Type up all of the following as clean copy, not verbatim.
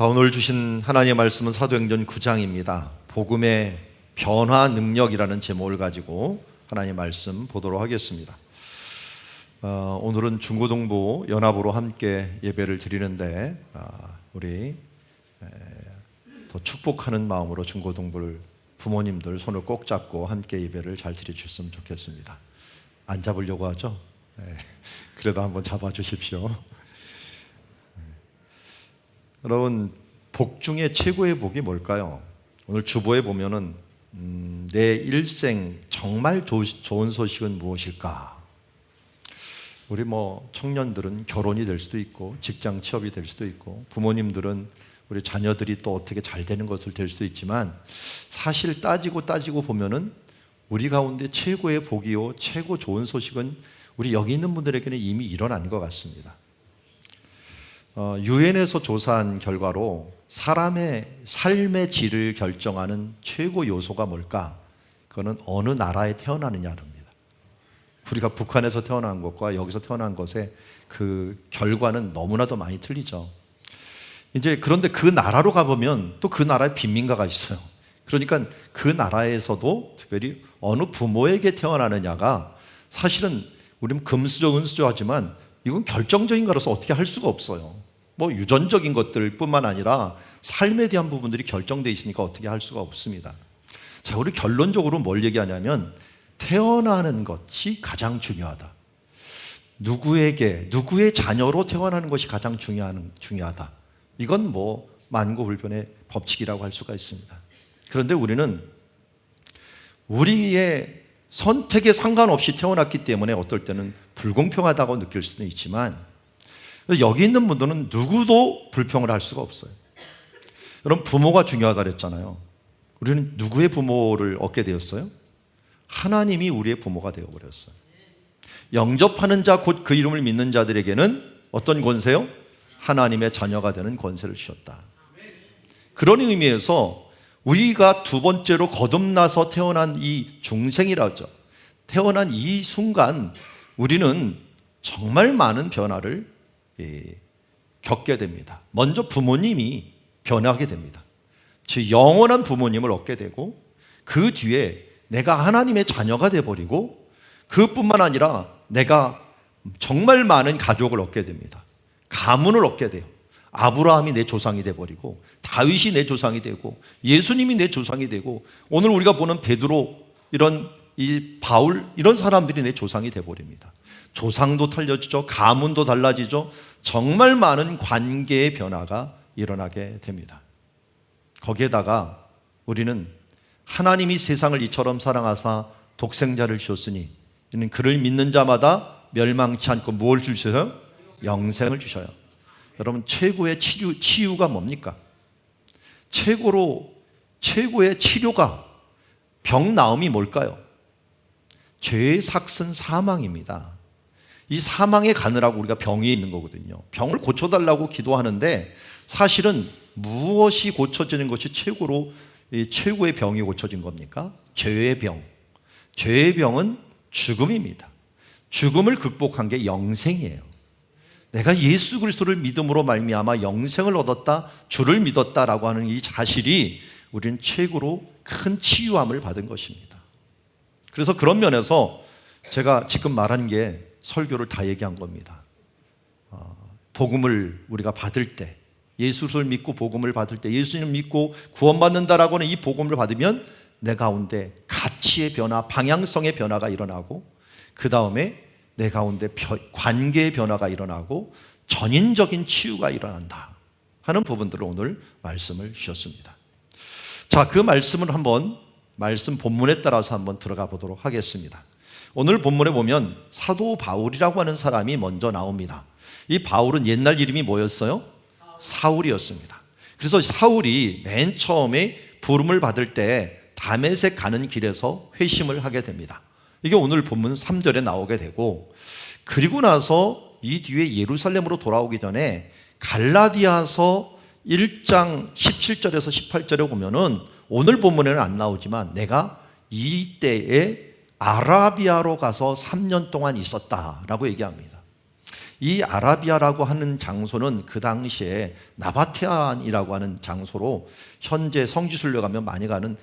자, 오늘 주신 하나님의 말씀은 사도행전 9장입니다. 복음의 변화 능력이라는 제목을 가지고 하나님의 말씀 보도록 하겠습니다. 오늘은 중고등부 연합으로 함께 예배를 드리는데 우리 더 축복하는 마음으로 중고등부를 부모님들 손을 꼭 잡고 함께 예배를 잘 드려주셨으면 좋겠습니다. 안 잡으려고 하죠? 그래도 한번 잡아주십시오. 여러분, 복 중에 최고의 복이 뭘까요? 오늘 주보에 보면은 내 일생 정말 좋은 소식은 무엇일까? 우리 청년들은 결혼이 될 수도 있고 직장 취업이 될 수도 있고 부모님들은 우리 자녀들이 또 어떻게 잘 되는 것을 될 수도 있지만 사실 따지고 보면은 우리 가운데 최고의 복이요 최고 좋은 소식은 우리 여기 있는 분들에게는 이미 일어난 것 같습니다. 유엔에서 조사한 결과로 사람의 삶의 질을 결정하는 최고 요소가 뭘까? 그거는 어느 나라에 태어나느냐입니다. 우리가 북한에서 태어난 것과 여기서 태어난 것의 그 결과는 너무나도 많이 틀리죠. 그런데 그 나라로 가보면 또 그 나라에 빈민가가 있어요. 그러니까 그 나라에서도 특별히 어느 부모에게 태어나느냐가 사실은 우리는 금수저 은수저 하지만 이건 결정적인 거라서 어떻게 할 수가 없어요. 유전적인 것들 뿐만 아니라 삶에 대한 부분들이 결정되어 있으니까 어떻게 할 수가 없습니다. 자, 우리 결론적으로 뭘 얘기하냐면 태어나는 것이 가장 중요하다. 누구의 자녀로 태어나는 것이 가장 중요하다. 이건 만고불변의 법칙이라고 할 수가 있습니다. 그런데 우리는 우리의 선택에 상관없이 태어났기 때문에 어떨 때는 불공평하다고 느낄 수도 있지만 여기 있는 분들은 누구도 불평을 할 수가 없어요. 여러분, 부모가 중요하다 그랬잖아요. 우리는 누구의 부모를 얻게 되었어요? 하나님이 우리의 부모가 되어버렸어요. 영접하는 자 곧 그 이름을 믿는 자들에게는 어떤 권세요? 하나님의 자녀가 되는 권세를 주셨다. 그런 의미에서 우리가 두 번째로 거듭나서 태어난 이 중생이라죠. 태어난 이 순간 우리는 정말 많은 변화를 겪게 됩니다. 먼저 부모님이 변하게 됩니다. 즉 영원한 부모님을 얻게 되고 그 뒤에 내가 하나님의 자녀가 되어버리고 그뿐만 아니라 내가 정말 많은 가족을 얻게 됩니다. 가문을 얻게 돼요. 아브라함이 내 조상이 되어버리고 다윗이 내 조상이 되고 예수님이 내 조상이 되고 오늘 우리가 보는 베드로 이 바울 이런 사람들이 내 조상이 되어버립니다. 조상도 달라지죠. 가문도 달라지죠. 정말 많은 관계의 변화가 일어나게 됩니다. 거기에다가 우리는 하나님이 세상을 이처럼 사랑하사 독생자를 주셨으니 이는 그를 믿는 자마다 멸망치 않고 무엇을 주셔요? 영생을 주셔요. 여러분, 최고의 치유가 뭡니까? 최고의 치료가 병 나음이 뭘까요? 죄의 삭은 사망입니다. 이 사망에 가느라고 우리가 병이 있는 거거든요. 병을 고쳐달라고 기도하는데 사실은 무엇이 고쳐지는 것이 최고의 병이 고쳐진 겁니까? 죄의 병. 죄의 병은 죽음입니다. 죽음을 극복한 게 영생이에요. 내가 예수 그리스도를 믿음으로 말미암아 영생을 얻었다, 주를 믿었다라고 하는 이 사실이 우리는 최고로 큰 치유함을 받은 것입니다. 그래서 그런 면에서 제가 지금 말한 게 설교를 다 얘기한 겁니다. 복음을 우리가 받을 때, 예수를 믿고 복음을 받을 때, 예수님을 믿고 구원받는다라고 하는 이 복음을 받으면 내 가운데 가치의 변화, 방향성의 변화가 일어나고 그 다음에 내 가운데 관계의 변화가 일어나고 전인적인 치유가 일어난다 하는 부분들을 오늘 말씀을 주셨습니다. 자, 그 말씀을 말씀 본문에 따라서 한번 들어가 보도록 하겠습니다. 오늘 본문에 보면 사도 바울이라고 하는 사람이 먼저 나옵니다. 이 바울은 옛날 이름이 뭐였어요? 사울이었습니다. 그래서 사울이 맨 처음에 부름을 받을 때 다메섹 가는 길에서 회심을 하게 됩니다. 이게 오늘 본문 3절에 나오게 되고, 그리고 나서 이 뒤에 예루살렘으로 돌아오기 전에 갈라디아서 1장 17절에서 18절에 보면은 오늘 본문에는 안 나오지만 내가 이때에 아라비아로 가서 3년 동안 있었다라고 얘기합니다. 이 아라비아라고 하는 장소는 그 당시에 나바테안이라고 하는 장소로 현재 성지순례 가면 많이 가는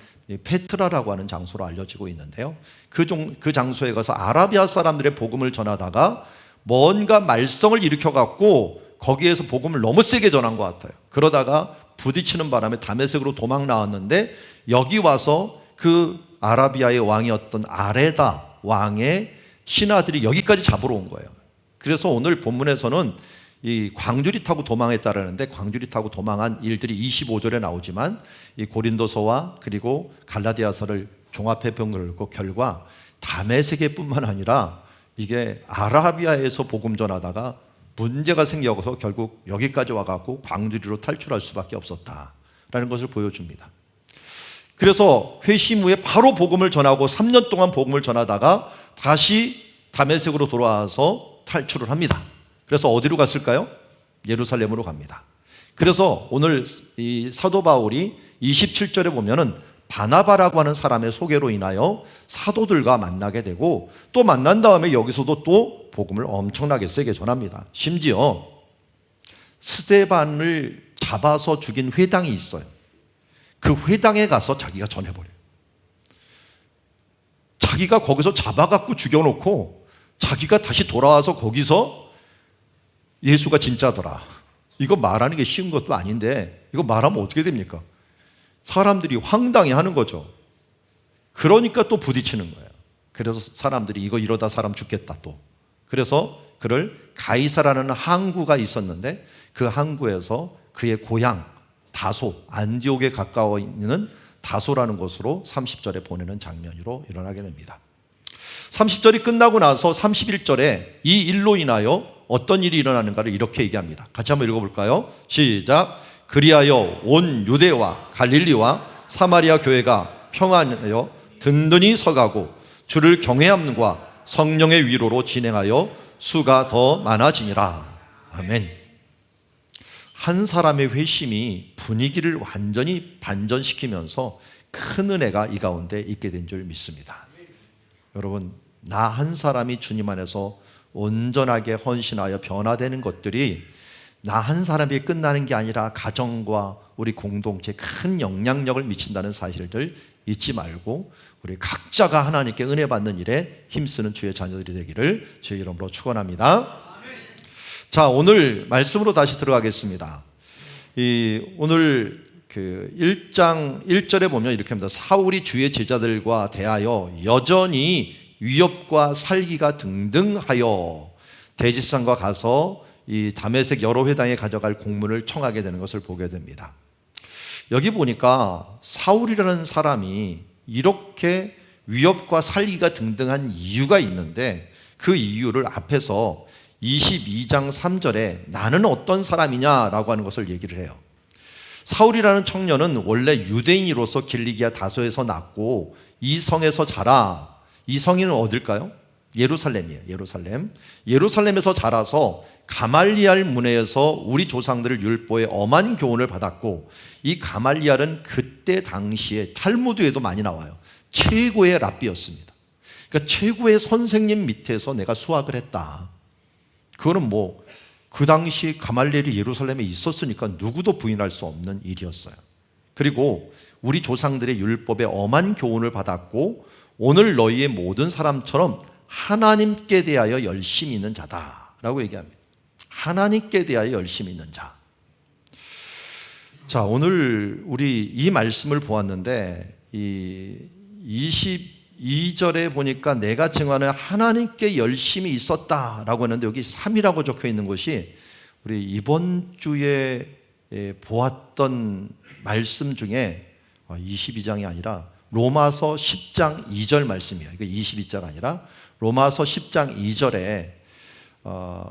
페트라라고 하는 장소로 알려지고 있는데요. 그 장소에 가서 아라비아 사람들의 복음을 전하다가 뭔가 말썽을 일으켜갖고 거기에서 복음을 너무 세게 전한 것 같아요. 그러다가 부딪히는 바람에 다메섹으로 도망 나왔는데 여기 와서 그 아라비아의 왕이었던 아레다 왕의 신하들이 여기까지 잡으러 온 거예요. 그래서 오늘 본문에서는 이 광주리 타고 도망했다라는데 광주리 타고 도망한 일들이 25절에 나오지만 이 고린도서와 그리고 갈라디아서를 종합해 본 결과 다메섹뿐만 아니라 이게 아라비아에서 복음 전하다가 문제가 생겨서 결국 여기까지 와갖고 광주리로 탈출할 수밖에 없었다라는 것을 보여줍니다. 그래서 회심 후에 바로 복음을 전하고 3년 동안 복음을 전하다가 다시 다메섹으로 돌아와서 탈출을 합니다. 그래서 어디로 갔을까요? 예루살렘으로 갑니다. 그래서 오늘 이 사도 바울이 27절에 보면은 바나바라고 하는 사람의 소개로 인하여 사도들과 만나게 되고 또 만난 다음에 여기서도 또 복음을 엄청나게 세게 전합니다. 심지어 스데반을 잡아서 죽인 회당이 있어요. 그 회당에 가서 자기가 전해버려요. 자기가 거기서 잡아갖고 죽여놓고 자기가 다시 돌아와서 거기서 예수가 진짜더라. 이거 말하는 게 쉬운 것도 아닌데 이거 말하면 어떻게 됩니까? 사람들이 황당해 하는 거죠. 그러니까 또 부딪히는 거예요. 그래서 사람들이 이거 이러다 사람 죽겠다 또. 그래서 그를 가이사라는 항구가 있었는데 그 항구에서 그의 고향 다소, 안디옥에 가까워 있는 다소라는 곳으로 30절에 보내는 장면으로 일어나게 됩니다. 30절이 끝나고 나서 31절에 이 일로 인하여 어떤 일이 일어나는가를 이렇게 얘기합니다. 같이 한번 읽어볼까요? 시작. 그리하여 온 유대와 갈릴리와 사마리아 교회가 평안하여 든든히 서가고 주를 경외함과 성령의 위로로 진행하여 수가 더 많아지니라. 아멘. 한 사람의 회심이 분위기를 완전히 반전시키면서 큰 은혜가 이 가운데 있게 된 줄 믿습니다. 여러분, 나 한 사람이 주님 안에서 온전하게 헌신하여 변화되는 것들이 나 한 사람이 끝나는 게 아니라 가정과 우리 공동체에 큰 영향력을 미친다는 사실들 잊지 말고 우리 각자가 하나님께 은혜 받는 일에 힘쓰는 주의 자녀들이 되기를 주의 이름으로 축원합니다. 자, 오늘 말씀으로 다시 들어가겠습니다. 오늘 그 1장 1절에 보면 이렇게 합니다. 사울이 주의 제자들과 대하여 여전히 위협과 살기가 등등하여 대지상과 가서 이 다메섹 여러 회당에 가져갈 공문을 청하게 되는 것을 보게 됩니다. 여기 보니까 사울이라는 사람이 이렇게 위협과 살기가 등등한 이유가 있는데 그 이유를 앞에서 22장 3절에 나는 어떤 사람이냐라고 하는 것을 얘기를 해요. 사울이라는 청년은 원래 유대인으로서 길리기아 다소에서 났고 이 성에서 자라. 이 성인은 어딜까요? 예루살렘이에요. 예루살렘에서 자라서 가말리알 문회에서 우리 조상들을 율법의 엄한 교훈을 받았고 이 가말리알은 그때 당시에 탈무드에도 많이 나와요. 최고의 랍비였습니다. 그러니까 최고의 선생님 밑에서 내가 수학을 했다. 그거는 그 당시 가말리엘이 예루살렘에 있었으니까 누구도 부인할 수 없는 일이었어요. 그리고 우리 조상들의 율법에 엄한 교훈을 받았고 오늘 너희의 모든 사람처럼 하나님께 대하여 열심히 있는 자다라고 얘기합니다. 하나님께 대하여 열심히 있는 자. 자, 오늘 우리 이 말씀을 보았는데 이 22절에 보니까 내가 증언하는 하나님께 열심히 있었다라고 했는데 여기 3이라고 적혀 있는 것이 우리 이번 주에 보았던 말씀 중에 22장이 아니라 로마서 10장 2절 말씀이에요. 이거 22자가 아니라 로마서 10장 2절에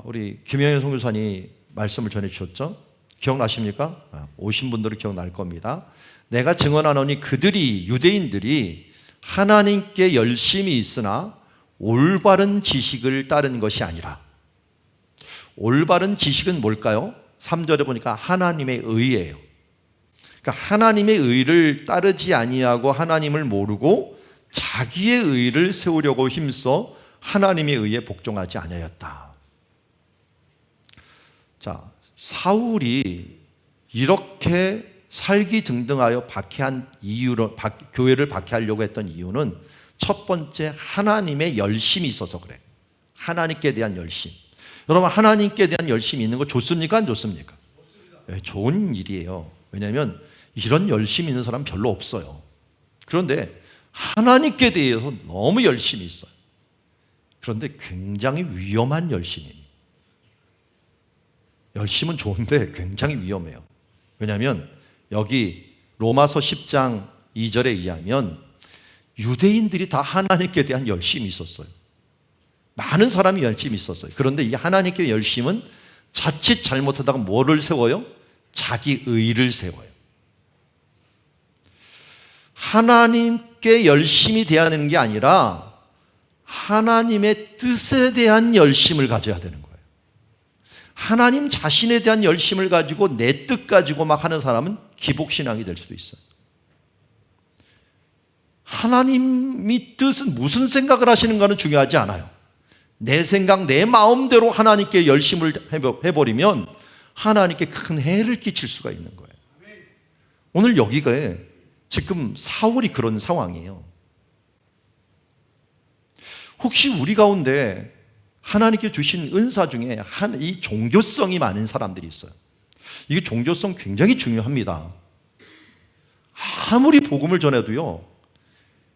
우리 김영현 선교사님 말씀을 전해주셨죠? 기억나십니까? 오신 분들은 기억날 겁니다. 내가 증언하노니 그들이 유대인들이 하나님께 열심히 있으나 올바른 지식을 따른 것이 아니라. 올바른 지식은 뭘까요? 3절에 보니까 하나님의 의예요. 그러니까 하나님의 의를 따르지 아니하고 하나님을 모르고 자기의 의를 세우려고 힘써 하나님의 의에 복종하지 아니하였다. 자, 사울이 이렇게 살기등등하여 박해한 이유로, 교회를 박해하려고 했던 이유는 첫 번째, 하나님의 열심이 있어서 그래. 하나님께 대한 열심. 여러분, 하나님께 대한 열심이 있는 거 좋습니까? 안 좋습니까? 네, 좋은 일이에요. 왜냐하면 이런 열심이 있는 사람 별로 없어요. 그런데 하나님께 대해서 너무 열심이 있어요. 그런데 굉장히 위험한 열심입니다. 열심은 좋은데 굉장히 위험해요. 왜냐하면 여기 로마서 10장 2절에 의하면 유대인들이 다 하나님께 대한 열심이 있었어요. 많은 사람이 열심이 있었어요. 그런데 이 하나님께 열심은 자칫 잘못하다가 뭐를 세워요? 자기 의를 세워요. 하나님께 열심히 대하는 게 아니라 하나님의 뜻에 대한 열심을 가져야 되는 거예요. 하나님 자신에 대한 열심을 가지고 내 뜻 가지고 막 하는 사람은 기복신앙이 될 수도 있어요. 하나님이 뜻은 무슨 생각을 하시는가는 중요하지 않아요. 내 생각, 내 마음대로 하나님께 열심을 해버리면 하나님께 큰 해를 끼칠 수가 있는 거예요. 오늘 여기가 지금 사울이 그런 상황이에요. 혹시 우리 가운데 하나님께 주신 은사 중에 이 종교성이 많은 사람들이 있어요. 이게 종교성 굉장히 중요합니다. 아무리 복음을 전해도요,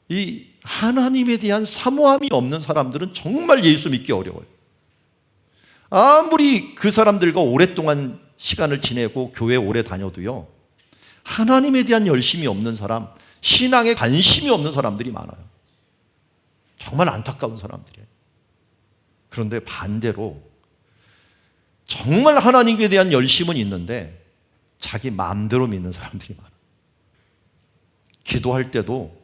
이 하나님에 대한 사모함이 없는 사람들은 정말 예수 믿기 어려워요. 아무리 그 사람들과 오랫동안 시간을 지내고 교회 오래 다녀도요, 하나님에 대한 열심이 없는 사람, 신앙에 관심이 없는 사람들이 많아요. 정말 안타까운 사람들이에요. 그런데 반대로 정말 하나님에 대한 열심은 있는데 자기 마음대로 믿는 사람들이 많아요. 기도할 때도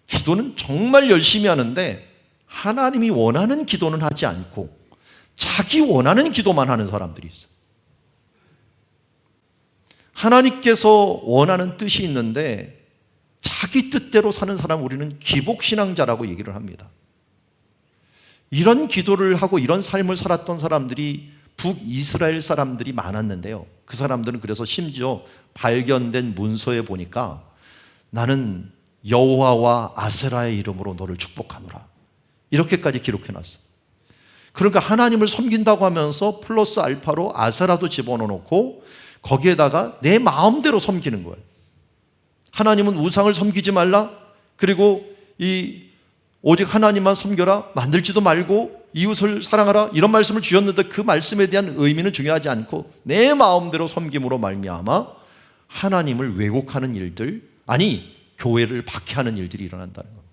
기도는 정말 열심히 하는데 하나님이 원하는 기도는 하지 않고 자기 원하는 기도만 하는 사람들이 있어요. 하나님께서 원하는 뜻이 있는데 자기 뜻대로 사는 사람, 우리는 기복신앙자라고 얘기를 합니다. 이런 기도를 하고 이런 삶을 살았던 사람들이 북이스라엘 사람들이 많았는데요. 그 사람들은 그래서 심지어 발견된 문서에 보니까 나는 여호와와 아세라의 이름으로 너를 축복하노라, 이렇게까지 기록해놨어요. 그러니까 하나님을 섬긴다고 하면서 플러스 알파로 아세라도 집어넣고 거기에다가 내 마음대로 섬기는 거예요. 하나님은 우상을 섬기지 말라, 그리고 오직 하나님만 섬겨라, 만들지도 말고 이웃을 사랑하라, 이런 말씀을 주셨는데 그 말씀에 대한 의미는 중요하지 않고 내 마음대로 섬김으로 말미암아 하나님을 왜곡하는 일들, 아니 교회를 박해하는 일들이 일어난다는 겁니다.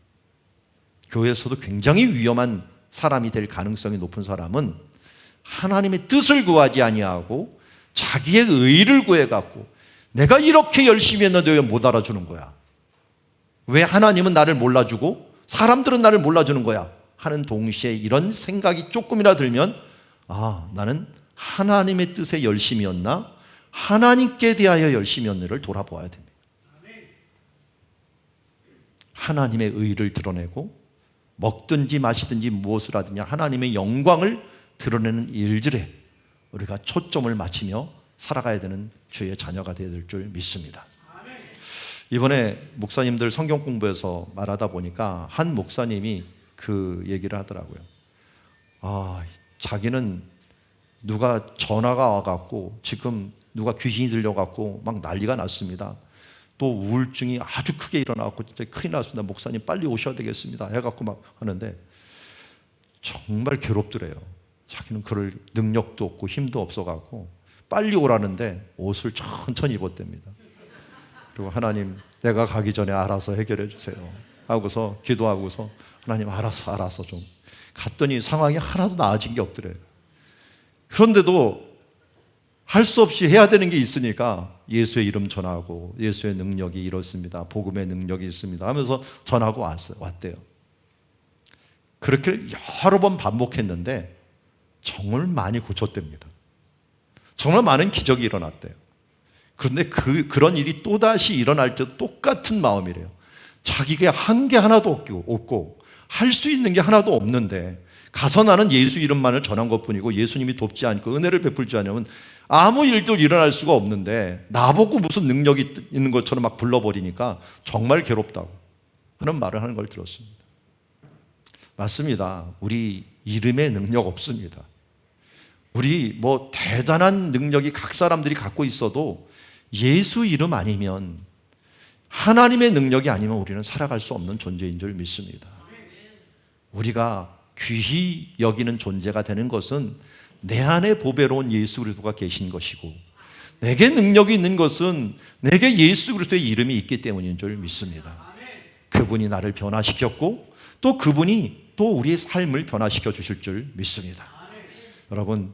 교회에서도 굉장히 위험한 사람이 될 가능성이 높은 사람은 하나님의 뜻을 구하지 아니하고 자기의 의를 구해갖고 내가 이렇게 열심히 했는데 왜 못 알아주는 거야? 왜 하나님은 나를 몰라주고 사람들은 나를 몰라주는 거야? 하는 동시에 이런 생각이 조금이나 들면 나는 하나님의 뜻에 열심이었나? 하나님께 대하여 열심이었나를 돌아보아야 됩니다. 하나님의 의를 드러내고 먹든지 마시든지 무엇을 하든지 하나님의 영광을 드러내는 일들에 우리가 초점을 맞추며 살아가야 되는 주의 자녀가 되어야 될 줄 믿습니다. 이번에 목사님들 성경 공부에서 말하다 보니까 한 목사님이 그 얘기를 하더라고요. 자기는 누가 전화가 와갖고 지금 누가 귀신이 들려갖고 막 난리가 났습니다. 또 우울증이 아주 크게 일어나갖고 진짜 큰일 났습니다. 목사님 빨리 오셔야 되겠습니다. 해갖고 막 하는데 정말 괴롭더래요. 자기는 그럴 능력도 없고 힘도 없어갖고 빨리 오라는데 옷을 천천히 입었답니다. 그리고 하나님, 내가 가기 전에 알아서 해결해 주세요 하고서 기도하고서 하나님 알아서 좀 갔더니 상황이 하나도 나아진 게 없더래요. 그런데도 할 수 없이 해야 되는 게 있으니까 예수의 이름 전하고 예수의 능력이 이렇습니다, 복음의 능력이 있습니다 하면서 전하고 왔대요. 그렇게 여러 번 반복했는데 정말 많이 고쳤답니다. 정말 많은 기적이 일어났대요. 그런데 그런 일이 또다시 일어날 때도 똑같은 마음이래요. 자기가 한 게 하나도 없고 할 수 있는 게 하나도 없는데 가서 나는 예수 이름만을 전한 것뿐이고 예수님이 돕지 않고 은혜를 베풀지 않으면 아무 일도 일어날 수가 없는데 나보고 무슨 능력이 있는 것처럼 막 불러버리니까 정말 괴롭다고 하는 말을 하는 걸 들었습니다. 맞습니다. 우리 이름에 능력 없습니다. 우리 뭐 대단한 능력이 각 사람들이 갖고 있어도 예수 이름 아니면, 하나님의 능력이 아니면 우리는 살아갈 수 없는 존재인 줄 믿습니다. 우리가 귀히 여기는 존재가 되는 것은 내 안에 보배로운 예수 그리스도가 계신 것이고, 내게 능력이 있는 것은 내게 예수 그리스도의 이름이 있기 때문인 줄 믿습니다. 그분이 나를 변화시켰고 또 그분이 또 우리의 삶을 변화시켜 주실 줄 믿습니다. 여러분,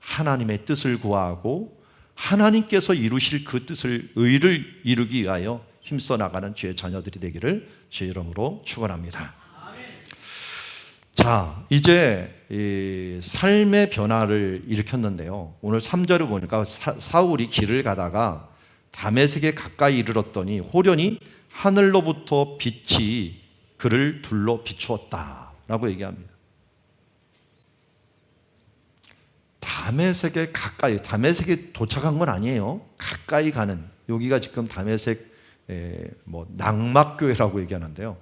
하나님의 뜻을 구하고 하나님께서 이루실 그 뜻을, 의를 이루기 위하여 힘써 나가는 주의 자녀들이 되기를 주의 이름으로 축원합니다. 자, 이제 이 삶의 변화를 일으켰는데요. 오늘 3절을 보니까 사울이 길을 가다가 다메섹에 가까이 이르렀더니 호련히 하늘로부터 빛이 그를 둘러 비추었다라고 얘기합니다. 다메섹에 가까이, 다메섹에 도착한 건 아니에요. 가까이 가는, 여기가 지금 다메섹 낙막교회라고 얘기하는데요.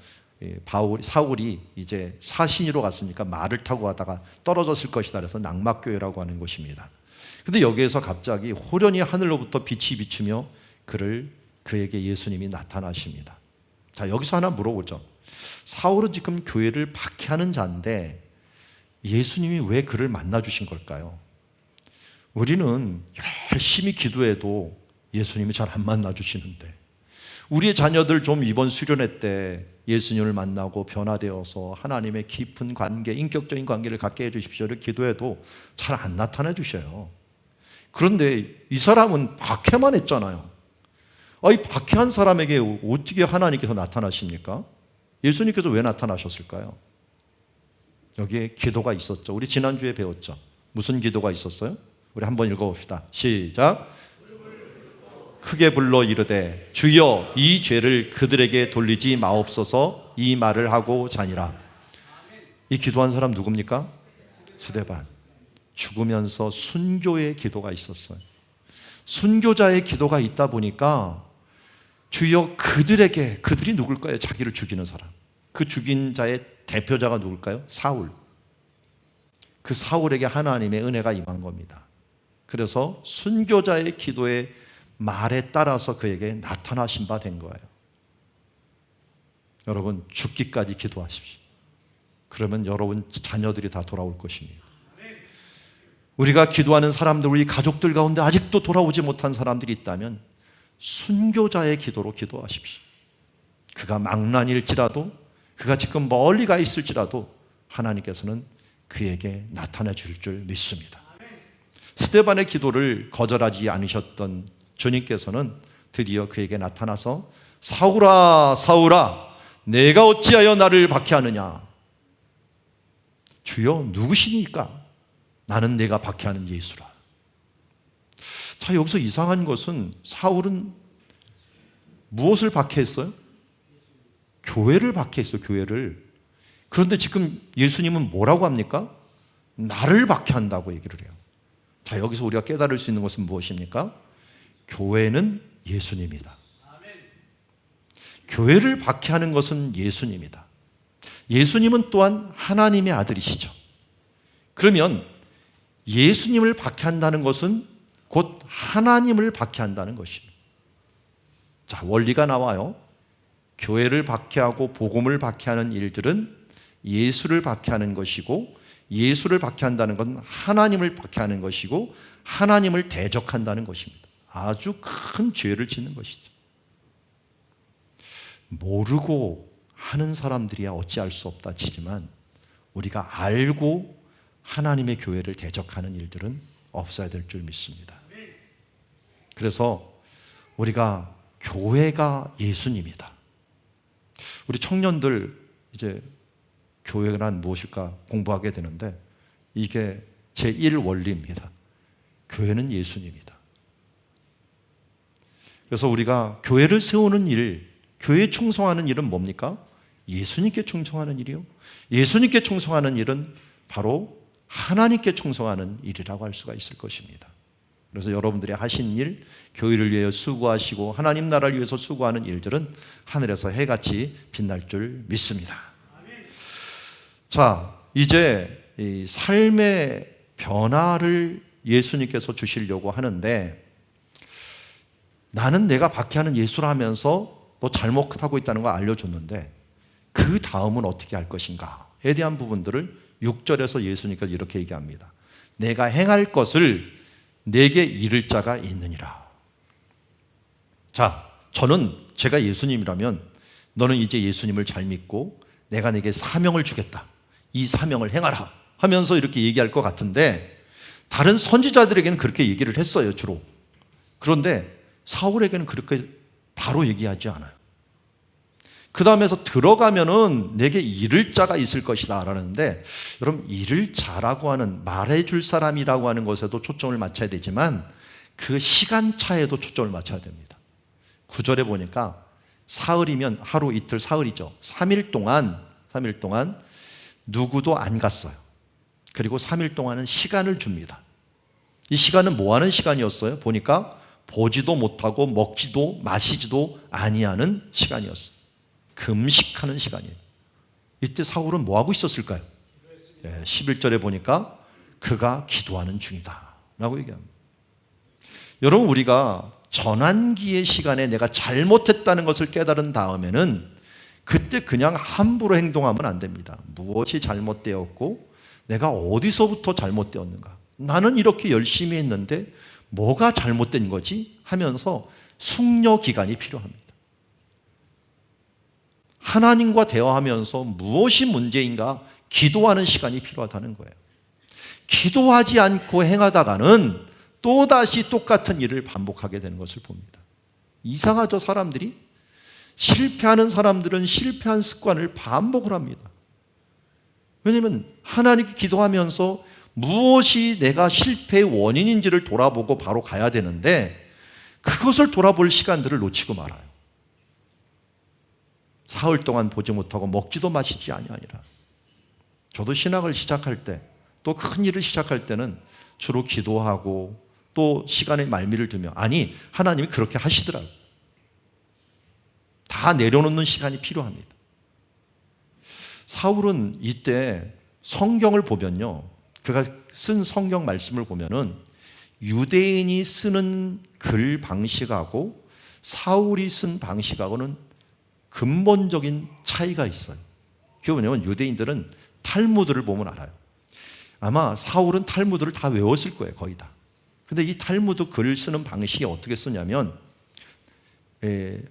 사울이 이제 사신이로 갔으니까 말을 타고 가다가 떨어졌을 것이다 그래서 낙막교회라고 하는 곳입니다. 근데 여기에서 갑자기 호련히 하늘로부터 빛이 비추며 그에게 예수님이 나타나십니다. 자, 여기서 하나 물어보죠. 사울은 지금 교회를 박해하는 자인데 예수님이 왜 그를 만나 주신 걸까요? 우리는 열심히 기도해도 예수님이 잘 안 만나 주시는데, 우리의 자녀들 좀 이번 수련회 때 예수님을 만나고 변화되어서 하나님의 깊은 관계, 인격적인 관계를 갖게 해주십시오를 기도해도 잘 안 나타내 주셔요. 그런데 이 사람은 박해만 했잖아요. 이 박해한 사람에게 어떻게 하나님께서 나타나십니까? 예수님께서 왜 나타나셨을까요? 여기에 기도가 있었죠. 우리 지난주에 배웠죠. 무슨 기도가 있었어요? 우리 한번 읽어봅시다. 시작. 크게 불러 이르되 주여 이 죄를 그들에게 돌리지 마옵소서, 이 말을 하고 자니라. 이 기도한 사람 누굽니까? 스데반. 죽으면서 순교의 기도가 있었어요. 순교자의 기도가 있다 보니까 주여 그들에게, 그들이 누굴까요? 자기를 죽이는 사람. 그 죽인 자의 대표자가 누굴까요? 사울. 그 사울에게 하나님의 은혜가 임한 겁니다. 그래서 순교자의 기도의 말에 따라서 그에게 나타나신 바 된 거예요. 여러분, 죽기까지 기도하십시오. 그러면 여러분 자녀들이 다 돌아올 것입니다. 우리가 기도하는 사람들, 우리 가족들 가운데 아직도 돌아오지 못한 사람들이 있다면 순교자의 기도로 기도하십시오. 그가 망난일지라도, 그가 지금 멀리 가 있을지라도 하나님께서는 그에게 나타내 주실 줄 믿습니다. 스데반의 기도를 거절하지 않으셨던 주님께서는 드디어 그에게 나타나서 사울아 사울아 내가 어찌하여 나를 박해하느냐. 주여 누구시니까? 나는 내가 박해하는 예수라. 자, 여기서 이상한 것은 사울은 무엇을 박해했어요? 교회를 박해했어요. 교회를. 그런데 지금 예수님은 뭐라고 합니까? 나를 박해한다고 얘기를 해요. 자, 여기서 우리가 깨달을 수 있는 것은 무엇입니까? 교회는 예수님이다. 교회를 박해하는 것은 예수님이다. 예수님은 또한 하나님의 아들이시죠. 그러면 예수님을 박해한다는 것은 곧 하나님을 박해한다는 것입니다. 자, 원리가 나와요. 교회를 박해하고 복음을 박해하는 일들은 예수를 박해하는 것이고, 예수를 박해한다는 건 하나님을 박해하는 것이고, 하나님을 대적한다는 것입니다. 아주 큰 죄를 짓는 것이죠. 모르고 하는 사람들이야 어찌할 수 없다 치지만, 우리가 알고 하나님의 교회를 대적하는 일들은 없어야 될 줄 믿습니다. 그래서 우리가 교회가 예수님이다. 우리 청년들 이제 교회란 무엇일까 공부하게 되는데, 이게 제1 원리입니다. 교회는 예수님이다. 그래서 우리가 교회를 세우는 일, 교회에 충성하는 일은 뭡니까? 예수님께 충성하는 일이요. 예수님께 충성하는 일은 바로 하나님께 충성하는 일이라고 할 수가 있을 것입니다. 그래서 여러분들이 하신 일, 교회를 위해 수고하시고 하나님 나라를 위해서 수고하는 일들은 하늘에서 해같이 빛날 줄 믿습니다. 자, 이제 이 삶의 변화를 예수님께서 주시려고 하는데, 나는 내가 박해하는 예수라 하면서 너 잘못하고 있다는 걸 알려줬는데 그 다음은 어떻게 할 것인가에 대한 부분들을 6절에서 예수님께서 이렇게 얘기합니다. 내가 행할 것을 내게 이를 자가 있느니라. 자, 제가 예수님이라면 너는 이제 예수님을 잘 믿고 내가 내게 사명을 주겠다, 이 사명을 행하라 하면서 이렇게 얘기할 것 같은데, 다른 선지자들에게는 그렇게 얘기를 했어요, 주로. 그런데 사울에게는 그렇게 바로 얘기하지 않아요. 그 다음에서 들어가면은 내게 이를 자가 있을 것이다 라는데, 여러분, 이를 자라고 하는, 말해줄 사람이라고 하는 것에도 초점을 맞춰야 되지만 그 시간차에도 초점을 맞춰야 됩니다. 9절에 보니까 사흘이면 하루 이틀 사흘이죠. 3일 동안 누구도 안 갔어요. 그리고 3일 동안은 시간을 줍니다. 이 시간은 뭐 하는 시간이었어요? 보니까 보지도 못하고 먹지도 마시지도 아니하는 시간이었어요. 금식하는 시간이에요. 이때 사울은 뭐 하고 있었을까요? 11절에 보니까 그가 기도하는 중이다 라고 얘기합니다. 여러분, 우리가 전환기의 시간에 내가 잘못했다는 것을 깨달은 다음에는 그때 그냥 함부로 행동하면 안 됩니다. 무엇이 잘못되었고 내가 어디서부터 잘못되었는가, 나는 이렇게 열심히 했는데 뭐가 잘못된 거지 하면서 숙려 기간이 필요합니다. 하나님과 대화하면서 무엇이 문제인가 기도하는 시간이 필요하다는 거예요. 기도하지 않고 행하다가는 또다시 똑같은 일을 반복하게 되는 것을 봅니다. 이상하죠? 사람들이 실패하는 사람들은 실패한 습관을 반복을 합니다. 왜냐하면 하나님께 기도하면서 무엇이 내가 실패의 원인인지를 돌아보고 바로 가야 되는데 그것을 돌아볼 시간들을 놓치고 말아요. 사흘 동안 보지 못하고 먹지도 마시지 아니하니라. 저도 신학을 시작할 때, 또 큰 일을 시작할 때는 주로 기도하고 또 시간에 말미를 두며, 아니 하나님이 그렇게 하시더라고요. 다 내려놓는 시간이 필요합니다. 사울은 이때 성경을 보면요, 그가 쓴 성경 말씀을 보면은 유대인이 쓰는 글 방식하고 사울이 쓴 방식하고는 근본적인 차이가 있어요. 그게 뭐냐면 유대인들은 탈무드를 보면 알아요. 아마 사울은 탈무드를 다 외웠을 거예요, 거의 다. 근데 이 탈무드 글을 쓰는 방식이 어떻게 쓰냐면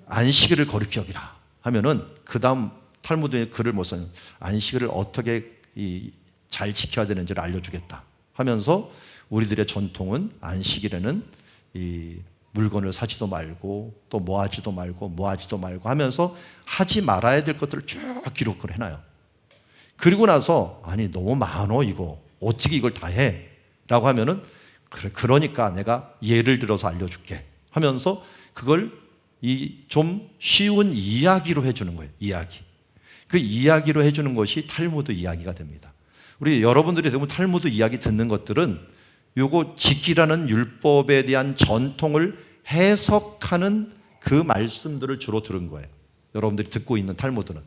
안식일을 거룩히 여기라 하면은 그 다음 탈무드의 글을 못 써요. 안식일을 어떻게 잘 지켜야 되는지를 알려주겠다 하면서 우리들의 전통은 안식일에는 이 물건을 사지도 말고 또 뭐 하지도 말고 하면서 하지 말아야 될 것들을 쭉 기록을 해놔요. 그리고 나서 아니 너무 많어 이거 어떻게 이걸 다 해? 라고 하면은 그래, 그러니까 내가 예를 들어서 알려줄게 하면서 그걸 좀 쉬운 이야기로 해주는 거예요. 이야기. 그 이야기로 해주는 것이 탈무드 이야기가 됩니다. 우리 여러분들이 대부분 탈무드 이야기 듣는 것들은 요거 지키라는 율법에 대한 전통을 해석하는 그 말씀들을 주로 들은 거예요. 여러분들이 듣고 있는 탈무드는.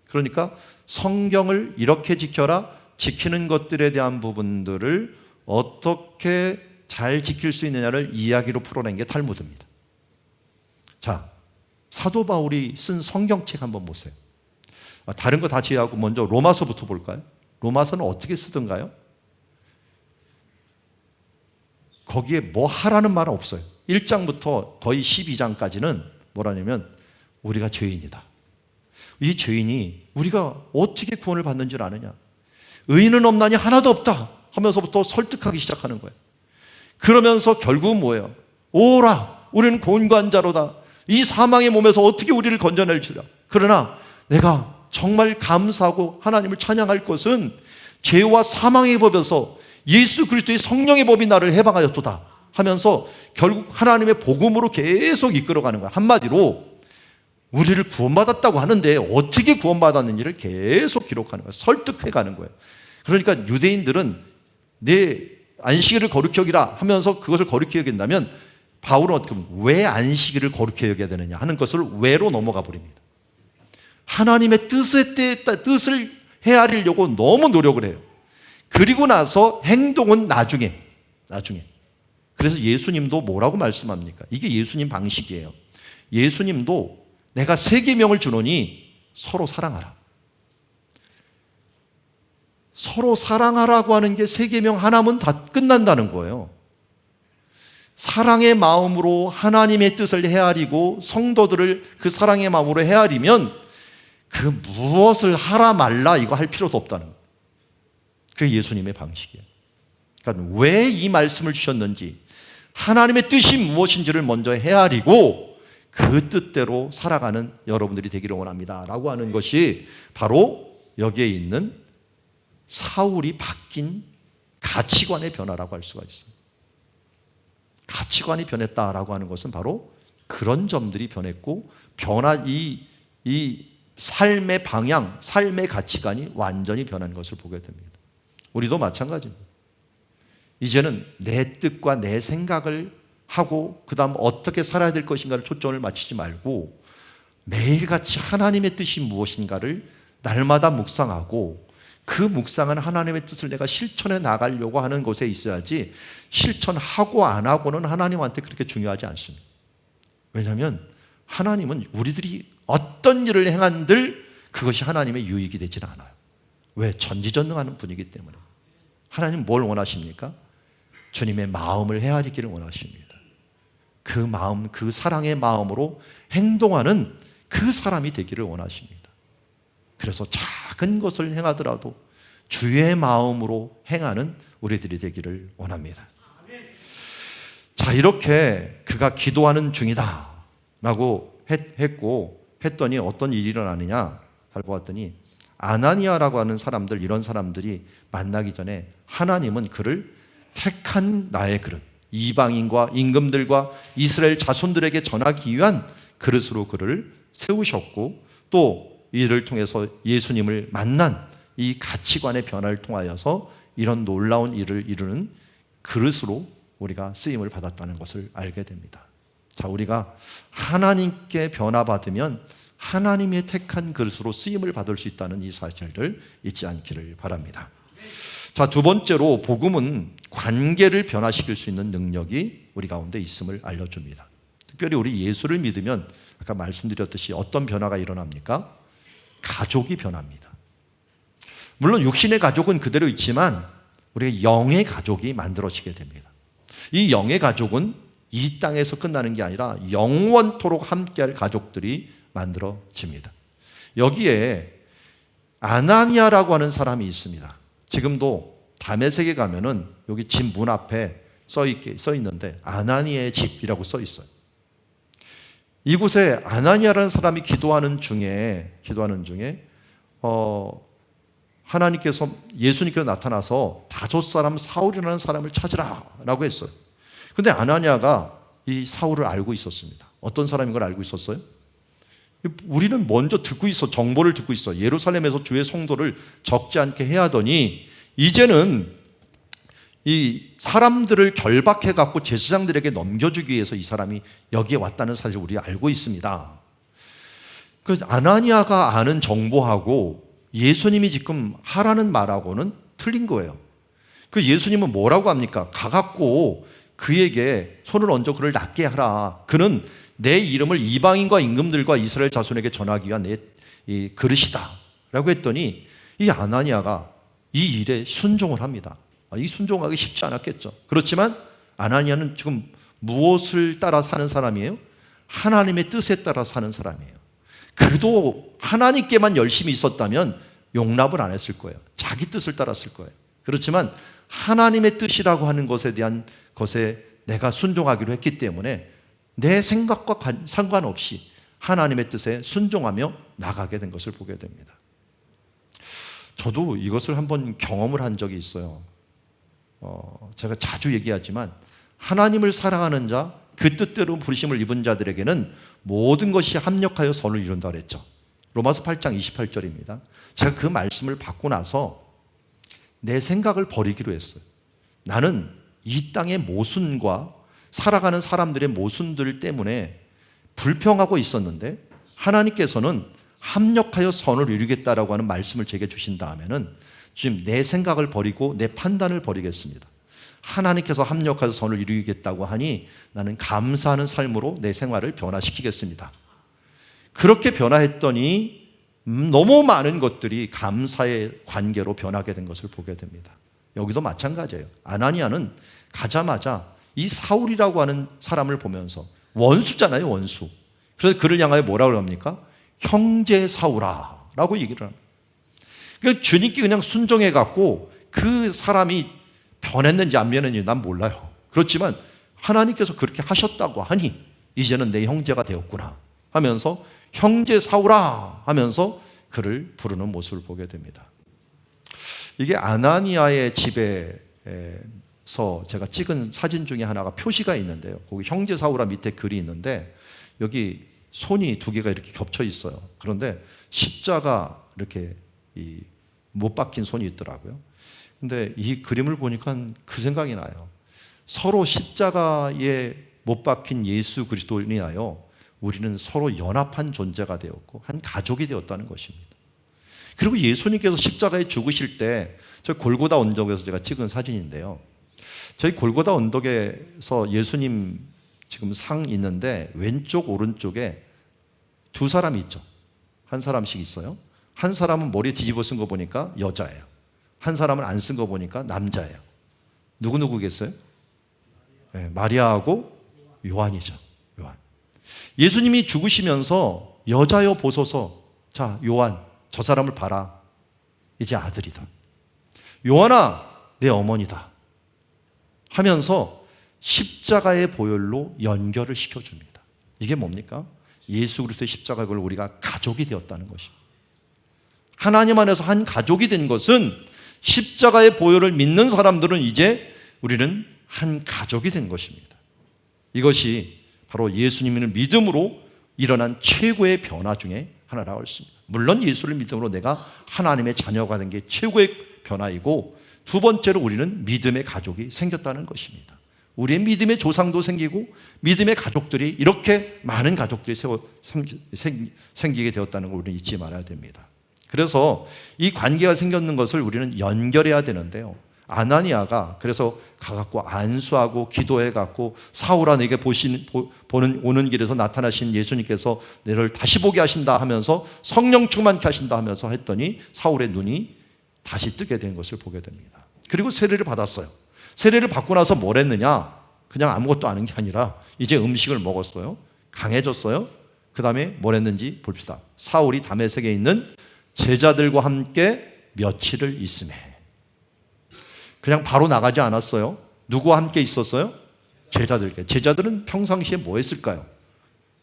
그러니까 성경을 이렇게 지켜라, 지키는 것들에 대한 부분들을 어떻게 잘 지킬 수 있느냐를 이야기로 풀어낸 게 탈무드입니다. 자, 사도 바울이 쓴 성경책 한번 보세요. 다른 거 다 제외하고 먼저 로마서부터 볼까요? 로마서는 어떻게 쓰던가요? 거기에 뭐 하라는 말은 없어요. 1장부터 거의 12장까지는 뭐라냐면 우리가 죄인이다. 이 죄인이 우리가 어떻게 구원을 받는지를 아느냐. 의인은 없나니 하나도 없다 하면서부터 설득하기 시작하는 거예요. 그러면서 결국은 뭐예요? 오라, 우리는 곤고한 자로다. 이 사망의 몸에서 어떻게 우리를 건져낼지라. 그러나 내가 정말 감사하고 하나님을 찬양할 것은 죄와 사망의 법에서 예수 그리스도의 성령의 법이 나를 해방하였도다 하면서 결국 하나님의 복음으로 계속 이끌어가는 거야. 한마디로 우리를 구원받았다고 하는데 어떻게 구원받았는지를 계속 기록하는 거야. 설득해가는 거예요. 그러니까 유대인들은 내 안식일을 거룩히 여기라 하면서 그것을 거룩히 여긴다면 바울은 어떻게 보면 왜 안식일을 거룩히 여겨야 되느냐 하는 것을 왜로 넘어가 버립니다. 하나님의 뜻을 헤아리려고 너무 노력을 해요. 그리고 나서 행동은 나중에. 그래서 예수님도 뭐라고 말씀합니까? 이게 예수님 방식이에요. 예수님도 내가 세 계명을 주노니 서로 사랑하라. 서로 사랑하라고 하는 게 세 계명 하나면 다 끝난다는 거예요. 사랑의 마음으로 하나님의 뜻을 헤아리고 성도들을 그 사랑의 마음으로 헤아리면 그 무엇을 하라 말라 이거 할 필요도 없다는 거예요. 그게 예수님의 방식이에요. 그러니까 왜 이 말씀을 주셨는지 하나님의 뜻이 무엇인지를 먼저 헤아리고 그 뜻대로 살아가는 여러분들이 되기를 원합니다 라고 하는 것이 바로 여기에 있는 사울이 바뀐 가치관의 변화라고 할 수가 있어요. 가치관이 변했다라고 하는 것은 바로 그런 점들이 변했고 이 삶의 방향, 삶의 가치관이 완전히 변한 것을 보게 됩니다. 우리도 마찬가지입니다. 이제는 내 뜻과 내 생각을 하고 그 다음 어떻게 살아야 될 것인가를 초점을 맞추지 말고 매일같이 하나님의 뜻이 무엇인가를 날마다 묵상하고 그 묵상은 하나님의 뜻을 내가 실천해 나가려고 하는 곳에 있어야지 실천하고 안 하고는 하나님한테 그렇게 중요하지 않습니다. 왜냐하면 하나님은 우리들이 어떤 일을 행한들 그것이 하나님의 유익이 되지는 않아요. 왜? 전지전능하는 분이기 때문에. 하나님 뭘 원하십니까? 주님의 마음을 헤아리기를 원하십니다. 그 마음, 그 사랑의 마음으로 행동하는 그 사람이 되기를 원하십니다. 그래서 작은 것을 행하더라도 주의 마음으로 행하는 우리들이 되기를 원합니다. 자, 이렇게 그가 기도하는 중이다 라고 했더니 어떤 일이 일어나느냐 살고 봤더니 아나니아라고 하는 사람들, 이런 사람들이 만나기 전에 하나님은 그를 택한 나의 그릇, 이방인과 임금들과 이스라엘 자손들에게 전하기 위한 그릇으로 그를 세우셨고 또 이를 통해서 예수님을 만난 이 가치관의 변화를 통하여서 이런 놀라운 일을 이루는 그릇으로 우리가 쓰임을 받았다는 것을 알게 됩니다. 자, 우리가 하나님께 변화받으면 하나님의 택한 그릇으로 쓰임을 받을 수 있다는 이 사실을 잊지 않기를 바랍니다. 자, 두 번째로 복음은 관계를 변화시킬 수 있는 능력이 우리 가운데 있음을 알려줍니다. 특별히 우리 예수를 믿으면 아까 말씀드렸듯이 어떤 변화가 일어납니까? 가족이 변합니다. 물론 육신의 가족은 그대로 있지만 우리가 영의 가족이 만들어지게 됩니다. 이 영의 가족은 이 땅에서 끝나는 게 아니라 영원토록 함께할 가족들이 만들어집니다. 여기에 아나니아라고 하는 사람이 있습니다. 지금도 다메섹에 가면은 여기 집 문 앞에 써 있는데 아나니아의 집이라고 써 있어요. 이곳에 아나니아라는 사람이 기도하는 중에 하나님께서 예수님께서 나타나서 다섯 사람 사울이라는 사람을 찾으라라고 했어요. 근데 아나니아가 이 사울을 알고 있었습니다. 어떤 사람인 걸 알고 있었어요? 우리는 먼저 정보를 듣고 있어. 예루살렘에서 주의 성도를 적지 않게 해야 하더니 이제는 이 사람들을 결박해 갖고 제사장들에게 넘겨주기 위해서 이 사람이 여기에 왔다는 사실을 우리가 알고 있습니다. 그 아나니아가 아는 정보하고 예수님이 지금 하라는 말하고는 틀린 거예요. 그 예수님은 뭐라고 합니까? 가갖고 그에게 손을 얹어 그를 낫게 하라. 그는 내 이름을 이방인과 임금들과 이스라엘 자손에게 전하기 위한 내 그릇이다 라고 했더니 이 아나니아가 이 일에 순종을 합니다. 이 순종하기 쉽지 않았겠죠. 그렇지만 아나니아는 지금 무엇을 따라 사는 사람이에요? 하나님의 뜻에 따라 사는 사람이에요. 그도 하나님께만 열심히 있었다면 용납을 안 했을 거예요. 자기 뜻을 따랐을 거예요. 그렇지만 하나님의 뜻이라고 하는 것에 내가 순종하기로 했기 때문에 내 생각과 상관없이 하나님의 뜻에 순종하며 나가게 된 것을 보게 됩니다. 저도 이것을 한번 경험을 한 적이 있어요. 제가 자주 얘기하지만 하나님을 사랑하는 자, 그 뜻대로 부르심을 입은 자들에게는 모든 것이 합력하여 선을 이룬다 그랬죠. 로마서 8장 28절입니다. 제가 그 말씀을 받고 나서 내 생각을 버리기로 했어요. 나는 이 땅의 모순과 살아가는 사람들의 모순들 때문에 불평하고 있었는데 하나님께서는 합력하여 선을 이루겠다라고 하는 말씀을 제게 주신 다음에는 지금 내 생각을 버리고 내 판단을 버리겠습니다. 하나님께서 합력하여 선을 이루겠다고 하니 나는 감사하는 삶으로 내 생활을 변화시키겠습니다. 그렇게 변화했더니 너무 많은 것들이 감사의 관계로 변하게 된 것을 보게 됩니다. 여기도 마찬가지예요. 아나니아는 가자마자 이 사울이라고 하는 사람을 보면서 원수잖아요, 원수. 그래서 그를 향하여 뭐라고 합니까? 형제 사울아 라고 얘기를 합니다. 그러니까 주님께 그냥 순종해 갖고 그 사람이 변했는지 안 변했는지 난 몰라요. 그렇지만 하나님께서 그렇게 하셨다고 하니 이제는 내 형제가 되었구나 하면서 형제 사울아 하면서 그를 부르는 모습을 보게 됩니다. 이게 아나니아의 집에서 제가 찍은 사진 중에 하나가 표시가 있는데요. 거기 형제 사울아 밑에 글이 있는데 여기 손이 두 개가 이렇게 겹쳐 있어요. 그런데 십자가 이렇게 못 박힌 손이 있더라고요. 근데 이 그림을 보니까 그 생각이 나요. 서로 십자가에 못 박힌 예수 그리스도로 인하여 우리는 서로 연합한 존재가 되었고 한 가족이 되었다는 것입니다. 그리고 예수님께서 십자가에 죽으실 때 저희 골고다 언덕에서 제가 찍은 사진인데요. 저희 골고다 언덕에서 예수님 지금 상 있는데 왼쪽 오른쪽에 두 사람이 있죠. 한 사람씩 있어요. 한 사람은 머리 뒤집어 쓴 거 보니까 여자예요. 한 사람은 안 쓴 거 보니까 남자예요. 누구겠어요? 네, 마리아하고 요한이죠. 요한. 예수님이 죽으시면서 여자여 보소서. 자, 요한, 저 사람을 봐라. 이제 아들이다. 요한아, 내 어머니다. 하면서 십자가의 보혈로 연결을 시켜줍니다. 이게 뭡니까? 예수 그리스도의 십자가를 우리가 가족이 되었다는 것입니다. 하나님 안에서 한 가족이 된 것은 십자가의 보혈을 믿는 사람들은 이제 우리는 한 가족이 된 것입니다. 이것이 바로 예수님을 믿음으로 일어난 최고의 변화 중에 하나라고 할 수 있습니다. 물론 예수를 믿음으로 내가 하나님의 자녀가 된 게 최고의 변화이고 두 번째로 우리는 믿음의 가족이 생겼다는 것입니다. 우리의 믿음의 조상도 생기고 믿음의 가족들이 이렇게 많은 가족들이 생기게 되었다는 걸 우리는 잊지 말아야 됩니다. 그래서 이 관계가 생겼는 것을 우리는 연결해야 되는데요. 아나니아가 그래서 가갖고 안수하고 기도해갖고 사울아 내게 오는 길에서 나타나신 예수님께서 너를 다시 보게 하신다 하면서 성령 충만케 하신다 하면서 했더니 사울의 눈이 다시 뜨게 된 것을 보게 됩니다. 그리고 세례를 받았어요. 세례를 받고 나서 뭘 했느냐? 그냥 아무것도 아는 게 아니라 이제 음식을 먹었어요. 강해졌어요. 그 다음에 뭘 했는지 봅시다. 사울이 다메섹에 있는 제자들과 함께 며칠을 있음에 그냥 바로 나가지 않았어요. 누구와 함께 있었어요? 제자들께. 제자들은 평상시에 뭐 했을까요?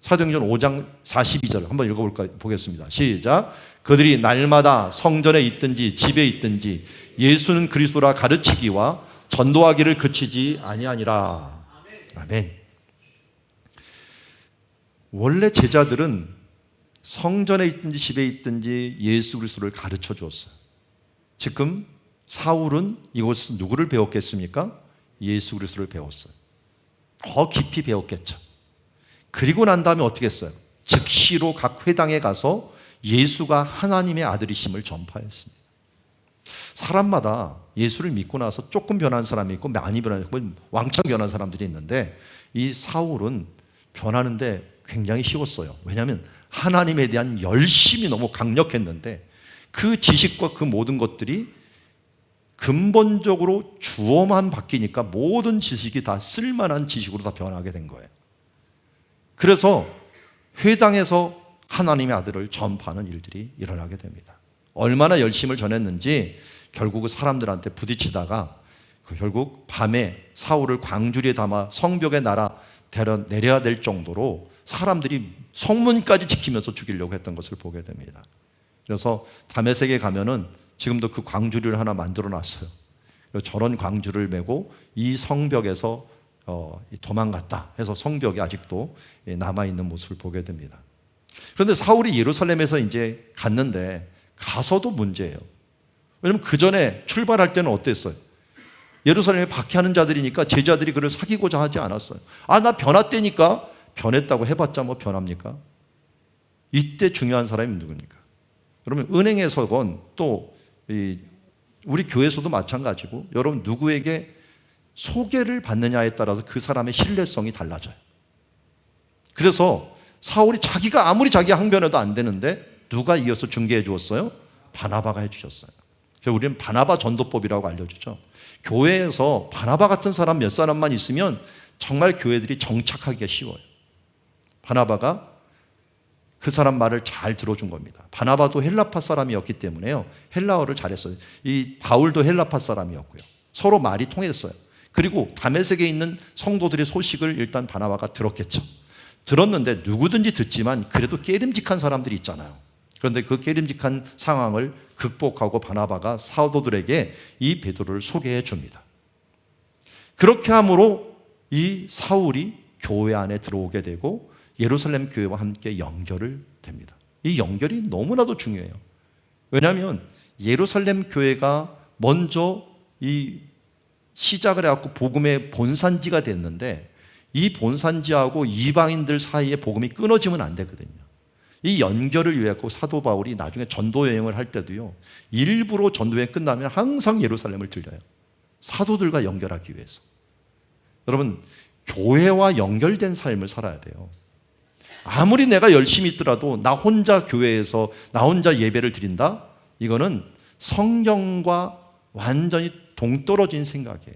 사도행전 5장 42절 한번 읽어보겠습니다. 시작. 그들이 날마다 성전에 있든지 집에 있든지 예수는 그리스도라 가르치기와 전도하기를 그치지 아니하니라. 아멘. 원래 제자들은 성전에 있든지 집에 있든지 예수 그리스도를 가르쳐 주었어요. 지금 사울은 이곳에서 누구를 배웠겠습니까? 예수 그리스도를 배웠어요. 더 깊이 배웠겠죠. 그리고 난 다음에 어떻게 했어요? 즉시로 각 회당에 가서 예수가 하나님의 아들이심을 전파했습니다. 사람마다 예수를 믿고 나서 조금 변한 사람이 있고 많이 변한, 왕창 변한 사람들이 있는데 이 사울은 변하는데 굉장히 쉬웠어요. 왜냐하면 하나님에 대한 열심이 너무 강력했는데 그 지식과 그 모든 것들이 근본적으로 주어만 바뀌니까 모든 지식이 다 쓸만한 지식으로 다 변하게 된 거예요. 그래서 회당에서 하나님의 아들을 전파하는 일들이 일어나게 됩니다. 얼마나 열심을 전했는지 결국 사람들한테 부딪히다가 결국 밤에 사울을 광주리에 담아 성벽에 내려야 될 정도로 사람들이 성문까지 지키면서 죽이려고 했던 것을 보게 됩니다. 그래서 다메섹에 가면은 지금도 그 광주리를 하나 만들어 놨어요. 저런 광주를 메고 이 성벽에서 도망갔다 해서 성벽이 아직도 남아있는 모습을 보게 됩니다. 그런데 사울이 예루살렘에서 이제 갔는데 가서도 문제예요. 왜냐면 그 전에 출발할 때는 어땠어요? 예루살렘에 박해하는 자들이니까 제자들이 그를 사귀고자 하지 않았어요. 나 변화되니까. 변했다고 해봤자 뭐 변합니까? 이때 중요한 사람이 누굽니까? 그러면 은행에서건 또 우리 교회에서도 마찬가지고, 여러분 누구에게 소개를 받느냐에 따라서 그 사람의 신뢰성이 달라져요. 그래서 사울이 자기가 아무리 자기 항변해도 안 되는데 누가 이어서 중개해 주었어요? 바나바가 해주셨어요. 그래서 우리는 바나바 전도법이라고 알려주죠. 교회에서 바나바 같은 사람 몇 사람만 있으면 정말 교회들이 정착하기가 쉬워요. 바나바가 그 사람 말을 잘 들어준 겁니다. 바나바도 헬라파 사람이었기 때문에요, 헬라어를 잘했어요. 이 바울도 헬라파 사람이었고요. 서로 말이 통했어요. 그리고 다메섹에 있는 성도들의 소식을 일단 바나바가 들었겠죠. 들었는데 누구든지 듣지만 그래도 깨림직한 사람들이 있잖아요. 그런데 그 깨림직한 상황을 극복하고 바나바가 사도들에게 이 베드로를 소개해 줍니다. 그렇게 함으로 이 사울이 교회 안에 들어오게 되고 예루살렘 교회와 함께 연결을 됩니다. 이 연결이 너무나도 중요해요. 왜냐하면 예루살렘 교회가 먼저 이 시작을 해갖고 복음의 본산지가 됐는데, 이 본산지하고 이방인들 사이에 복음이 끊어지면 안 되거든요. 이 연결을 위해 사도 바울이 나중에 전도 여행을 할 때도요, 일부러 전도 여행 끝나면 항상 예루살렘을 들려요. 사도들과 연결하기 위해서. 여러분, 교회와 연결된 삶을 살아야 돼요. 아무리 내가 열심히 있더라도 나 혼자 교회에서 나 혼자 예배를 드린다? 이거는 성경과 완전히 동떨어진 생각이에요.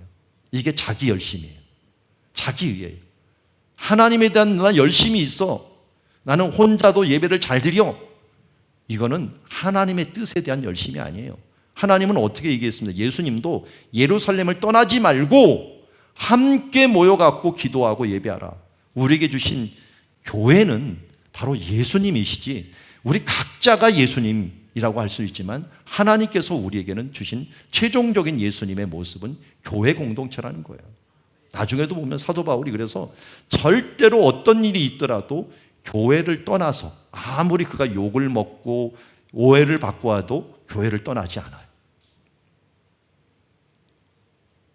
이게 자기 열심이에요. 자기 위해요. 하나님에 대한 나 열심이 있어. 나는 혼자도 예배를 잘 드려. 이거는 하나님의 뜻에 대한 열심이 아니에요. 하나님은 어떻게 얘기했습니까? 예수님도 예루살렘을 떠나지 말고 함께 모여갖고 기도하고 예배하라. 우리에게 주신 교회는 바로 예수님이시지, 우리 각자가 예수님이라고 할 수 있지만 하나님께서 우리에게는 주신 최종적인 예수님의 모습은 교회 공동체라는 거예요. 나중에도 보면 사도 바울이 그래서 절대로 어떤 일이 있더라도 교회를 떠나서, 아무리 그가 욕을 먹고 오해를 받고 와도 교회를 떠나지 않아요.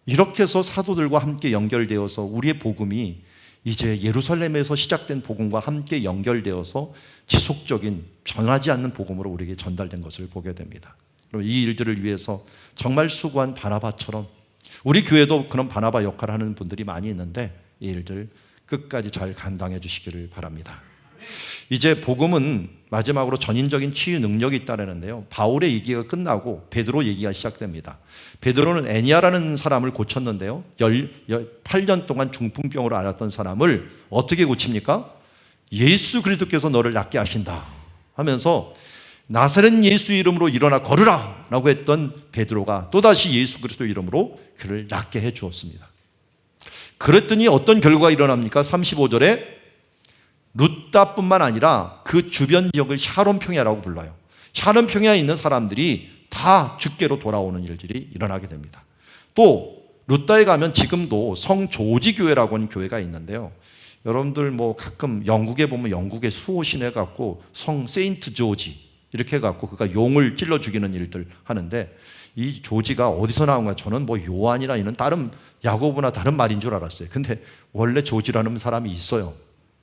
이렇게 해서 사도들과 함께 연결되어서 우리의 복음이 이제 예루살렘에서 시작된 복음과 함께 연결되어서 지속적인 변하지 않는 복음으로 우리에게 전달된 것을 보게 됩니다. 그럼 이 일들을 위해서 정말 수고한 바나바처럼 우리 교회도 그런 바나바 역할을 하는 분들이 많이 있는데, 이 일들 끝까지 잘 감당해 주시기를 바랍니다. 이제 복음은 마지막으로 전인적인 치유 능력이 있다는데요, 바울의 얘기가 끝나고 베드로 얘기가 시작됩니다. 베드로는 애니아라는 사람을 고쳤는데요, 8년 동안 중풍병으로 앓았던 사람을 어떻게 고칩니까? 예수 그리스도께서 너를 낫게 하신다 하면서 나사렛 예수 이름으로 일어나 걸으라 라고 했던 베드로가 또다시 예수 그리스도 이름으로 그를 낫게 해 주었습니다. 그랬더니 어떤 결과가 일어납니까? 35절에 루다뿐만 아니라 그 주변 지역을 샤론 평야라고 불러요. 샤론 평야에 있는 사람들이 다 주께로 돌아오는 일들이 일어나게 됩니다. 또 루다에 가면 지금도 성 조지 교회라고 하는 교회가 있는데요, 여러분들 뭐 가끔 영국에 보면 영국의 수호신 해갖고 성 세인트 조지 이렇게 해갖고 그가 용을 찔러 죽이는 일들 하는데, 이 조지가 어디서 나온 거야? 저는 뭐 요한이나 이런 다른 야고보나 다른 말인 줄 알았어요. 근데 원래 조지라는 사람이 있어요.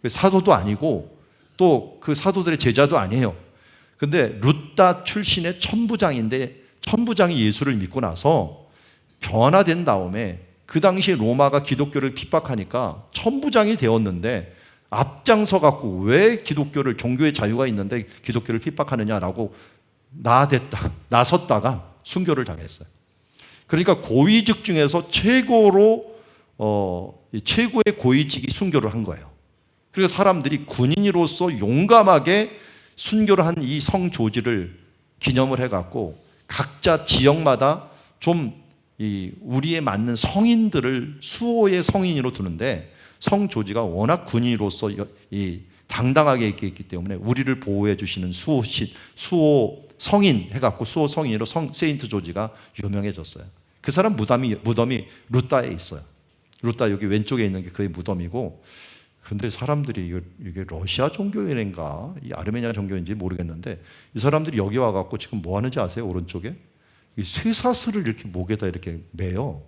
사도도 아니고 또 그 사도들의 제자도 아니에요. 근데 루다 출신의 천부장인데, 천부장이 예수를 믿고 나서 변화된 다음에 그 당시 로마가 기독교를 핍박하니까 천부장이 되었는데 앞장서 갖고 왜 기독교를, 종교의 자유가 있는데 기독교를 핍박하느냐라고 나섰다가 순교를 당했어요. 그러니까 고위직 중에서 최고의 고위직이 순교를 한 거예요. 그래서 사람들이 군인으로서 용감하게 순교를 한 이 성 조지를 기념을 해갖고 각자 지역마다 좀 우리에 맞는 성인들을 수호의 성인으로 두는데, 성 조지가 워낙 군인으로서 당당하게 있기 때문에 우리를 보호해 주시는 수호 성인 해갖고 수호 성인으로 세인트 조지가 유명해졌어요. 그 사람 무덤이 루다에 있어요. 루다 여기 왼쪽에 있는 게 그의 무덤이고, 근데 사람들이 이게 러시아 종교인가 이 아르메니아 종교인지 모르겠는데, 이 사람들이 여기 와갖고 지금 뭐 하는지 아세요? 오른쪽에 이 쇠사슬을 이렇게 목에다 이렇게 매요.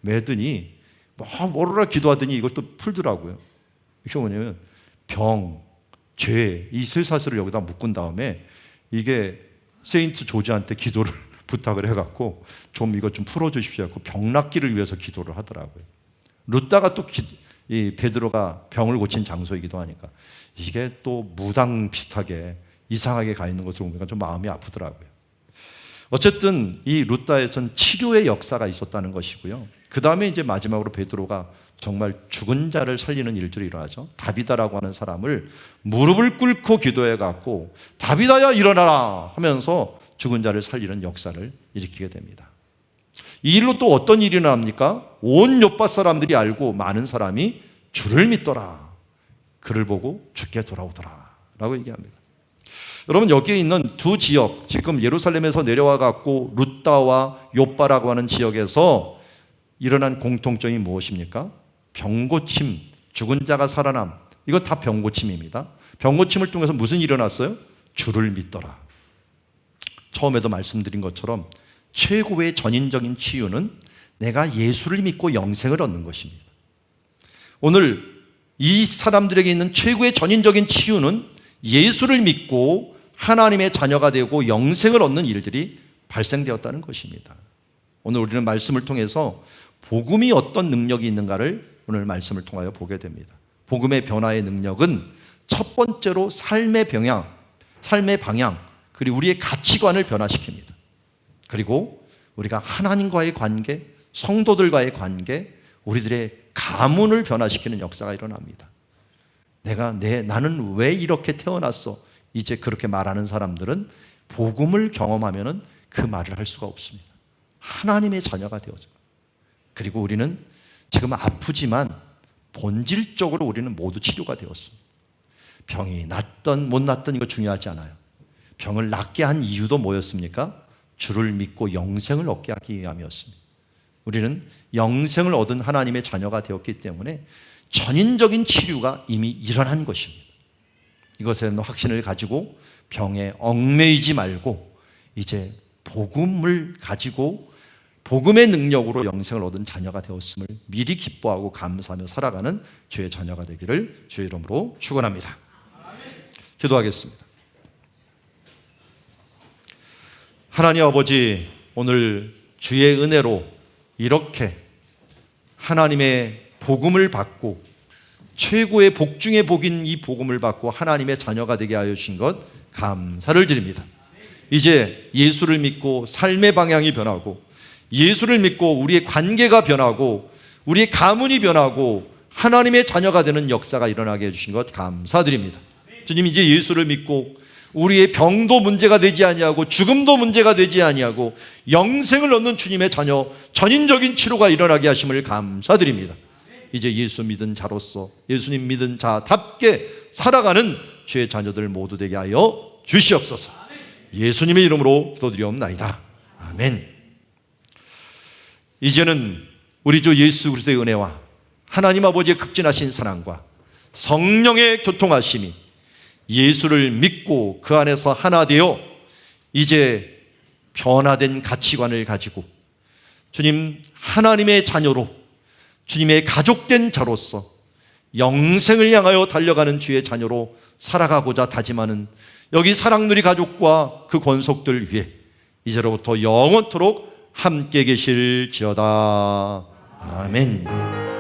매더니 오로라 기도하더니 이것도 풀더라고요. 이게 뭐냐면 병, 죄, 이 쇠사슬을 여기다 묶은 다음에 이게 세인트 조지한테 기도를 부탁을 해갖고 좀 이것 좀 풀어주십시오 하고 병 낫기를 위해서 기도를 하더라고요. 루다가 또 이 베드로가 병을 고친 장소이기도 하니까 이게 또 무당 비슷하게 이상하게 가 있는 것을 보니까 좀 마음이 아프더라고요. 어쨌든 이 루다에선 치료의 역사가 있었다는 것이고요. 그 다음에 이제 마지막으로 베드로가 정말 죽은 자를 살리는 일들이 일어나죠. 다비다라고 하는 사람을 무릎을 꿇고 기도해 갖고 다비다야 일어나라 하면서 죽은 자를 살리는 역사를 일으키게 됩니다. 이 일로 또 어떤 일이 일어납니까? 온 요파 사람들이 알고 많은 사람이 주를 믿더라. 그를 보고 주께 돌아오더라 라고 얘기합니다. 여러분, 여기에 있는 두 지역, 지금 예루살렘에서 내려와 갖고 루다와 요빠라고 하는 지역에서 일어난 공통점이 무엇입니까? 병고침, 죽은 자가 살아남. 이거 다 병고침입니다. 병고침을 통해서 무슨 일이 일어났어요? 주를 믿더라. 처음에도 말씀드린 것처럼 최고의 전인적인 치유는 내가 예수를 믿고 영생을 얻는 것입니다. 오늘 이 사람들에게 있는 최고의 전인적인 치유는 예수를 믿고 하나님의 자녀가 되고 영생을 얻는 일들이 발생되었다는 것입니다. 오늘 우리는 말씀을 통해서 복음이 어떤 능력이 있는가를 오늘 말씀을 통하여 보게 됩니다. 복음의 변화의 능력은 첫 번째로 삶의 방향, 그리고 우리의 가치관을 변화시킵니다. 그리고 우리가 하나님과의 관계, 성도들과의 관계, 우리들의 가문을 변화시키는 역사가 일어납니다. 나는 왜 이렇게 태어났어? 이제 그렇게 말하는 사람들은 복음을 경험하면은 그 말을 할 수가 없습니다. 하나님의 자녀가 되어서. 그리고 우리는 지금 아프지만 본질적으로 우리는 모두 치료가 되었습니다. 병이 낫던 못 낫던 이거 중요하지 않아요. 병을 낫게 한 이유도 뭐였습니까? 주를 믿고 영생을 얻게 하기 위함이었습니다. 우리는 영생을 얻은 하나님의 자녀가 되었기 때문에 전인적인 치료가 이미 일어난 것입니다. 이것에 대한 확신을 가지고 병에 얽매이지 말고 이제 복음을 가지고 복음의 능력으로 영생을 얻은 자녀가 되었음을 미리 기뻐하고 감사하며 살아가는 주의 자녀가 되기를 주의 이름으로 축원합니다. 기도하겠습니다. 하나님 아버지, 오늘 주의 은혜로 이렇게 하나님의 복음을 받고 최고의 복 중의 복인 이 복음을 받고 하나님의 자녀가 되게 하여 주신 것 감사를 드립니다. 이제 예수를 믿고 삶의 방향이 변하고 예수를 믿고 우리의 관계가 변하고 우리의 가문이 변하고 하나님의 자녀가 되는 역사가 일어나게 해주신 것 감사드립니다. 주님, 이제 예수를 믿고 우리의 병도 문제가 되지 아니하고 죽음도 문제가 되지 아니하고 영생을 얻는 주님의 자녀, 전인적인 치료가 일어나게 하심을 감사드립니다. 이제 예수 믿은 자로서 예수님 믿은 자답게 살아가는 주의 자녀들 모두 되게 하여 주시옵소서. 예수님의 이름으로 기도드리옵나이다. 아멘. 이제는 우리 주 예수 그리스도의 은혜와 하나님 아버지의 극진하신 사랑과 성령의 교통하심이 예수를 믿고 그 안에서 하나 되어 이제 변화된 가치관을 가지고 주님 하나님의 자녀로 주님의 가족된 자로서 영생을 향하여 달려가는 주의 자녀로 살아가고자 다짐하는 여기 사랑누리 가족과 그 권속들 위해 이제로부터 영원토록 함께 계실지어다. 아멘.